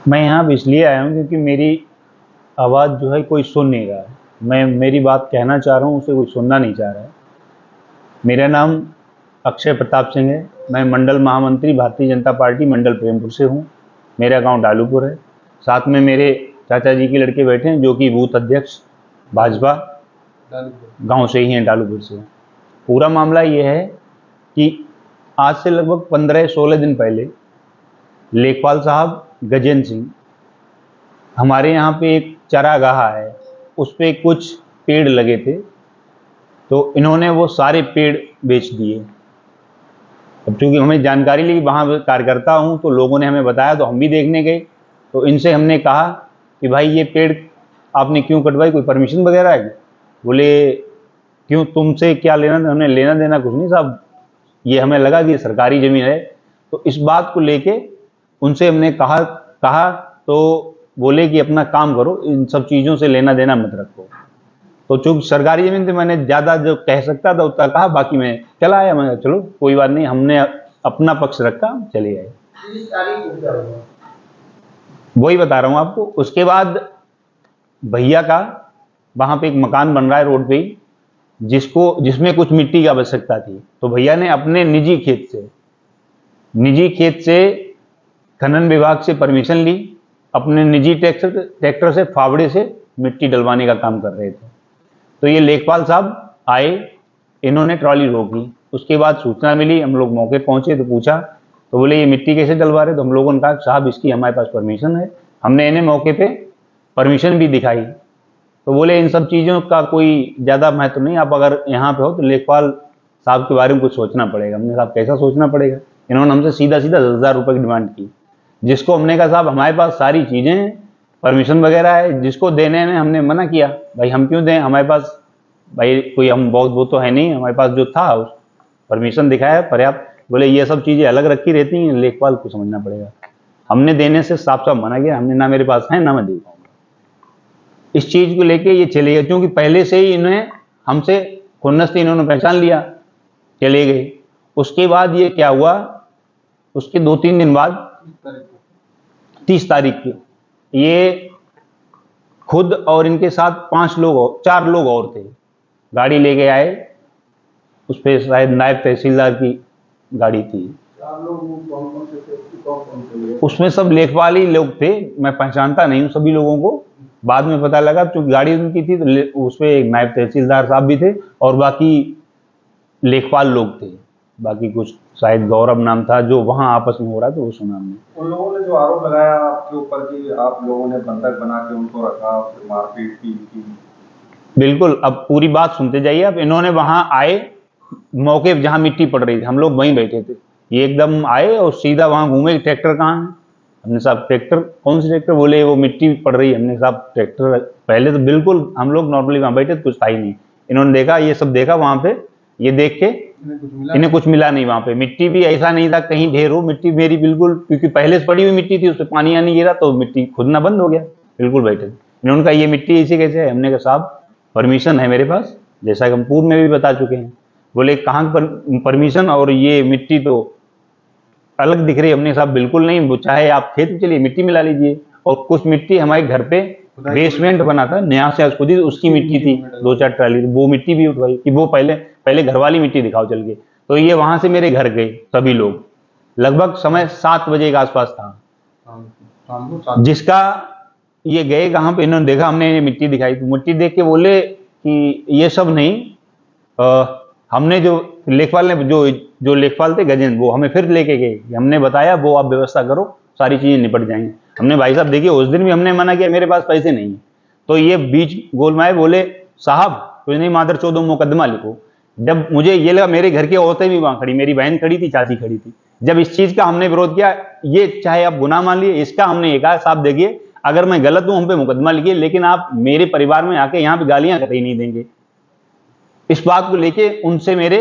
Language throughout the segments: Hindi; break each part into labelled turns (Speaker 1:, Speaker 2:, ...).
Speaker 1: मैं यहाँ पे इसलिए आया हूँ क्योंकि मेरी आवाज़ जो है कोई सुन नहीं रहा है। मैं मेरी बात कहना चाह रहा हूँ, उसे कोई सुनना नहीं चाह रहा है। मेरा नाम अक्षय प्रताप सिंह है। मैं मंडल महामंत्री भारतीय जनता पार्टी मंडल प्रेमपुर से हूँ। मेरा गांव डालूपुर है। साथ में मेरे चाचा जी के लड़के बैठे हैं जो कि बूथ अध्यक्ष भाजपा गांव से ही हैं, डालूपुर से। पूरा मामला ये है कि आज से लगभग 15-16 दिन पहले लेखपाल साहब गजेंद्र सिंह, हमारे यहाँ पे एक चरागाह है, उस पे कुछ पेड़ लगे थे, तो इन्होंने वो सारे पेड़ बेच दिए। अब चूंकि हमें जानकारी ली, वहाँ कार्यकर्ता हूँ, तो लोगों ने हमें बताया तो हम भी देखने गए। तो इनसे हमने कहा कि भाई ये पेड़ आपने क्यों कटवाई, कोई परमिशन वगैरह है? बोले क्यों, तुमसे क्या लेना? हमने लेना देना कुछ नहीं साहब, ये हमें लगा कि सरकारी ज़मीन है। तो इस बात को लेके उनसे हमने कहा तो बोले कि अपना काम करो, इन सब चीज़ों से लेना देना मत रखो। तो चूंकि सरकारी ज़मीन थी, मैंने ज़्यादा जो कह सकता था उतना कहा, बाकी मैं चला आया। मैं चलो कोई बात नहीं, हमने अपना पक्ष रखा, चले आए। वही बता रहा हूँ आपको। उसके बाद भैया का वहाँ पे एक मकान बन रहा है रोड पे ही, जिसमें कुछ मिट्टी की आवश्यकता थी। तो भैया ने अपने निजी खेत से खनन विभाग से परमिशन ली, अपने निजी ट्रैक्टर से फावड़े से मिट्टी डलवाने का काम कर रहे थे। तो ये लेखपाल साहब आए, इन्होंने ट्रॉली रोकी। उसके बाद सूचना मिली, हम लोग मौके पहुंचे तो पूछा, तो बोले ये मिट्टी कैसे डलवा रहे? तो हम लोगों ने कहा साहब इसकी हमारे पास परमिशन है। हमने इन्हें मौके पे परमिशन भी दिखाई। तो बोले इन सब चीज़ों का कोई ज़्यादा महत्व नहीं, आप अगर यहाँ पे हो तो लेखपाल साहब के बारे में कुछ सोचना पड़ेगा। हमने कहा कैसा सोचना पड़ेगा? इन्होंने हमसे सीधा 10,000 रुपये की डिमांड की, जिसको हमने कहा साहब हमारे पास सारी चीज़ें हैं, परमिशन वगैरह है, जिसको देने में हमने मना किया। भाई हम क्यों दें, हमारे पास भाई कोई हम बहुत वो तो है नहीं, हमारे पास जो था उस परमिशन दिखाया पर्याप्त। बोले ये सब चीज़ें अलग रखी रहती हैं, लेखपाल को समझना पड़ेगा। हमने देने से साफ साफ मना किया, हमने ना मेरे पास है ना मैं दे पाऊंगा। इस चीज़ को लेके ये चले गए, क्योंकि पहले से ही इन्हें हमसे खुन्नस थी, इन्होंने पहचान लिया, चले गए। उसके बाद ये क्या हुआ, उसके 2-3 दिन बाद 30 तारीख की ये खुद और इनके साथ 4 लोग और थे, गाड़ी लेके आए। उस पर शायद नायब तहसीलदार की गाड़ी थी। उसमें सब लेखपाल ही लोग थे, मैं पहचानता नहीं हूँ सभी लोगों को, बाद में पता लगा। चूंकि गाड़ी उनकी थी तो उसमें एक नायब तहसीलदार साहब भी थे और बाकी लेखपाल लोग थे। बाकी कुछ शायद गौरव नाम था, जो वहाँ आपस में हो रहा था वो सुना हमने।
Speaker 2: उन लोगों ने जो आरोप लगाया आपके ऊपर कि आप लोगों ने बंधक बना के उनको रखा, फिर मारपीट की।
Speaker 1: बिल्कुल, अब पूरी बात सुनते जाइए आप। इन्होंने वहाँ आए, मौके जहाँ मिट्टी पड़ रही थी, हम लोग वहीं बैठे थे, ये एकदम आए और सीधा वहाँ घूमे, ट्रैक्टर कहाँ है? हमने साहब ट्रैक्टर, कौन सी ट्रैक्टर? बोले वो मिट्टी पड़ रही है। हमने साहब ट्रैक्टर, पहले तो बिल्कुल हम लोग नॉर्मली वहाँ बैठे, कुछ था ही नहीं। इन्होंने देखा, ये सब देखा वहाँ पे, ये देख के इन्हें कुछ मिला नहीं वहाँ पे। मिट्टी भी ऐसा नहीं था कहीं ढेर हो, मिट्टी मेरी बिल्कुल, क्योंकि पहले से पड़ी हुई मिट्टी थी, उस पर पानी आनी गिरा तो मिट्टी खुदना बंद हो गया, बिल्कुल बैठे। इन्होंने कहा ये मिट्टी ऐसी कैसे है? हमने कहा साहब परमिशन है मेरे पास, जैसा कि हम पूर्व में भी बता चुके हैं। बोले कहाँ परमिशन, और ये मिट्टी तो अलग दिख रही है। हमने साहब बिल्कुल नहीं, चाहे आप खेत में चलिए मिट्टी मिला लीजिए। और कुछ मिट्टी हमारे घर पे बेसमेंट बना था नया से, खुद ही उसकी मिट्टी थी, 2-4 ट्राली, वो मिट्टी भी उठवाई कि वो पहले घर वाली मिट्टी दिखाओ चल के। तो ये वहां से मेरे घर गए सभी लोग, लगभग समय 7 बजे के आसपास था, जिसका ये गए कहाँ पे, इन्होंने देखा, हमने ये मिट्टी दिखाई तो मिट्टी देख के बोले कि ये सब नहीं, हमने जो लेखपाल ने जो लेखपाल थे गजेंद्र, वो हमें फिर लेके गए। हमने बताया वो आप व्यवस्था करो, सारी चीजें निपट जाएंगी। हमने भाई साहब देखिए, उस दिन भी हमने मना किया, मेरे पास पैसे नहीं है। तो ये बीच गोलमाए, बोले साहब कुछ नहीं, मादर चौदह मुकदमा लिखो। जब मुझे ये लगा, मेरे घर की औरतें भी वहां खड़ी, मेरी बहन खड़ी थी, चाची खड़ी थी। जब इस चीज का हमने विरोध किया, ये चाहे आप गुनाह मान लिए, इसका हमने ये कहा साहब देखिए अगर मैं गलत हूं, हम पे मुकदमा लिखिए, लेकिन आप मेरे परिवार में आके यहाँ पे गालियां कतई नहीं देंगे। इस बात को लेके उनसे मेरे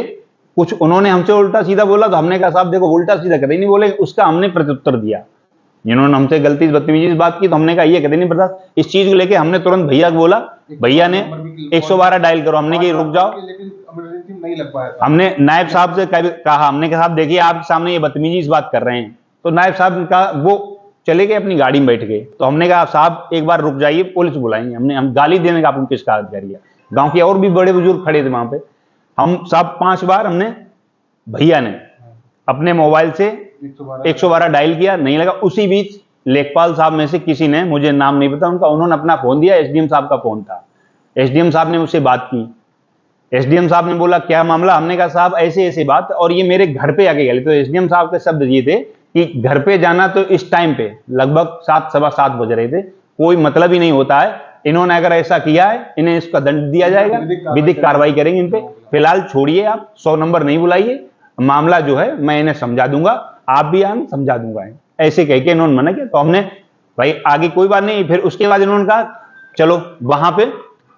Speaker 1: कुछ, उन्होंने हमसे उल्टा सीधा बोला, तो हमने कहा साहब देखो उल्टा सीधा कतई नहीं बोले, उसका हमने प्रत्युत्तर दिया। जिन्होंने हमसे गलती बदतमीजी से बात की, तो हमने कहा ये कतई नहीं बर्दाश्त। इस चीज को लेके हमने तुरंत भैया को बोला, भैया ने 112 डायल करो। हमने कहा रुक जाओ,
Speaker 2: नहीं लग पाया।
Speaker 1: हमने नायब साहब से कहा, हमने कहा साहब देखिए आपके सामने ये बदतमीजी से बात कर रहे हैं। तो नायब साहब ने कहा, वो चले गए, अपनी गाड़ी में बैठ गए। तो हमने कहा साहब एक बार रुक जाइए, पुलिस बुलाएंगे। हम गाली देने का आपको किस कागज करिए। गांव के और भी बड़े बुजुर्ग खड़े थे वहां पे। हम साहब 5 बार हमने, भैया ने अपने मोबाइल से 112 डायल किया, नहीं लगा। उसी बीच लेखपाल साहब में से किसी ने, मुझे नाम नहीं पता उनका, उन्होंने अपना फोन दिया, एसडीएम साहब का फोन था। एसडीएम साहब ने मुझसे बात की। एसडीएम साहब ने बोला क्या मामला। हमने कहा साहब ऐसे ऐसे बात, और ये मेरे घर पे आके गए। तो एसडीएम साहब के शब्द ये थे कि घर पे जाना तो इस टाइम पे लगभग 7 सवा 7 बज रहे थे, कोई मतलब ही नहीं होता है। इन्होंने अगर ऐसा किया है, इन्हें इसका दंड दिया जाएगा, विधिक कार्रवाई करेंगे इन पे। फिलहाल छोड़िए, आप 100 नंबर नहीं बुलाइए, मामला जो है मैं इन्हें समझा दूंगा, आप भी आए समझा दूंगा, ऐसे कह के इन्होंने मना किया। तो हमने भाई आगे कोई बात नहीं। फिर उसके बाद इन्होंने कहा चलो वहां पे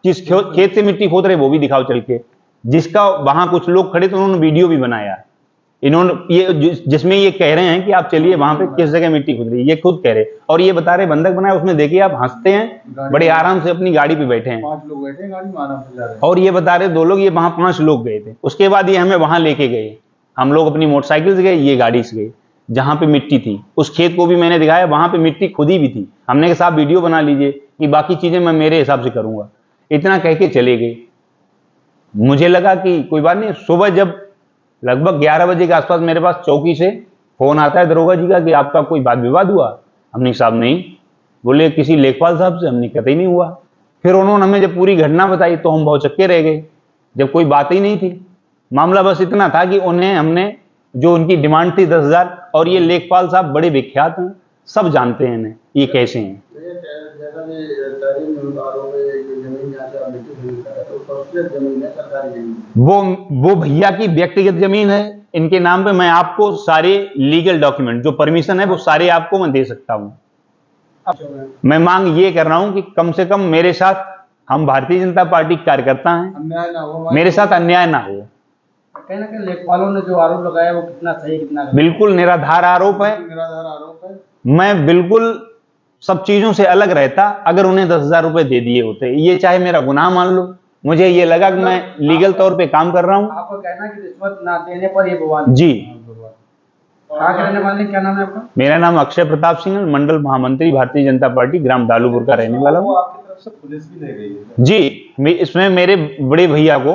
Speaker 1: जिस खेत से मिट्टी खोद रहे वो भी दिखाओ चल के। जिसका वहां कुछ लोग खड़े तो उन्होंने वीडियो भी बनाया। इन्होंने ये जिसमें ये कह रहे हैं कि आप चलिए वहां पे किस जगह मिट्टी खुद रही है, ये खुद कह रहे, और ये बता रहे बंधक बनाया। उसमें देखिए आप हंसते हैं, बड़े आराम से अपनी गाड़ी पे बैठे हैं।
Speaker 2: 5 लोग बैठे हैं गाड़ी में, आराम से जा रहे हैं।
Speaker 1: और ये बता रहे 2 लोग, ये वहां 5 लोग गए थे। उसके बाद ये हमें वहां लेके गए। हम लोग अपनी मोटरसाइकिल से गए, ये गाड़ी से गए। जहां पे मिट्टी थी उस खेत को भी मैंने दिखाया, वहां पे मिट्टी खुदी भी थी। हमने कहा साहब वीडियो बना लीजिए, कि बाकी चीजें मैं मेरे हिसाब से करूंगा। इतना कह के चले गए। मुझे लगा कि कोई बात नहीं। सुबह जब लगभग 11 बजे के आसपास मेरे पास चौकी से फोन आता है दरोगा जी का कि आपका कोई वाद विवाद हुआ। हमने साहब नहीं। बोले किसी लेखपाल साहब से। हमने कहते ही नहीं हुआ। फिर उन्होंने हमें जब पूरी घटना बताई तो हम बहुत चक्के रह गए, जब कोई बात ही नहीं थी। मामला बस इतना था कि उन्हें हमने, जो उनकी डिमांड थी 10,000, और ये लेखपाल साहब बड़े विख्यात हैं, सब जानते हैं इन्हें ये कैसे हैं। वो भैया की व्यक्तिगत जमीन है, इनके नाम पे। मैं आपको सारे लीगल डॉक्यूमेंट जो परमिशन है वो सारे आपको मैं दे सकता हूं। मैं मांग ये कर रहा हूं कि कम से कम मेरे साथ, हम भारतीय जनता पार्टी के कार्यकर्ता हैं,
Speaker 2: अन्याय ना हो,
Speaker 1: मेरे साथ अन्याय ना हो।
Speaker 3: कहीं ना कहीं लेखपालों ने जो आरोप लगाया वो कितना सही कितना गलत?
Speaker 1: बिल्कुल निराधार आरोप है।
Speaker 2: निराधार आरोप है।
Speaker 1: मैं बिल्कुल सब चीजों से अलग रहता अगर उन्हें 10,000 रुपए दे दिए होते। ये चाहे मेरा गुनाह मान लो, मुझे ये लगा कि मैं लीगल तौर पे काम कर रहा हूं।
Speaker 3: आपका कहना है कि रिश्वत ना देने पर ये विवाद
Speaker 1: जी।
Speaker 3: कहाँ के रहने वाले, क्या नाम है आपका?
Speaker 1: मेरा नाम अक्षय प्रताप सिंह है, मंडल महामंत्री भारतीय जनता पार्टी ग्राम दालूपुर का रहने वाला हूँ।
Speaker 2: आपकी तरफ से पुलिस भी ले गई है?
Speaker 1: जी, इसमें मेरे बड़े भैया को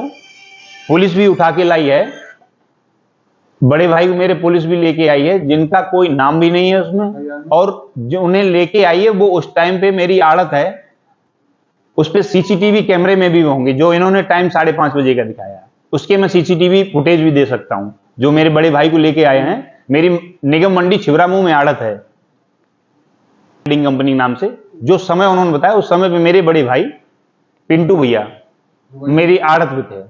Speaker 1: पुलिस भी उठा के लाई है। बड़े भाई को मेरे पुलिस भी लेके आई है, जिनका कोई नाम भी नहीं है उसमें। और जो उन्हें लेके आई है वो उस टाइम पे मेरी आड़त है, उस पे सीसीटीवी कैमरे में भी होंगे। जो इन्होंने टाइम 5:30 बजे का दिखाया है, उसके मैं सीसीटीवी फुटेज भी दे सकता हूं। जो मेरे बड़े भाई को लेके आए हैं, मेरी निगम मंडी छिबरामऊ में आड़त है, ट्रेडिंग कंपनी नाम से। जो समय उन्होंने बताया उस समय पे मेरे बड़े भाई पिंटू भैया मेरी आड़त पे थे।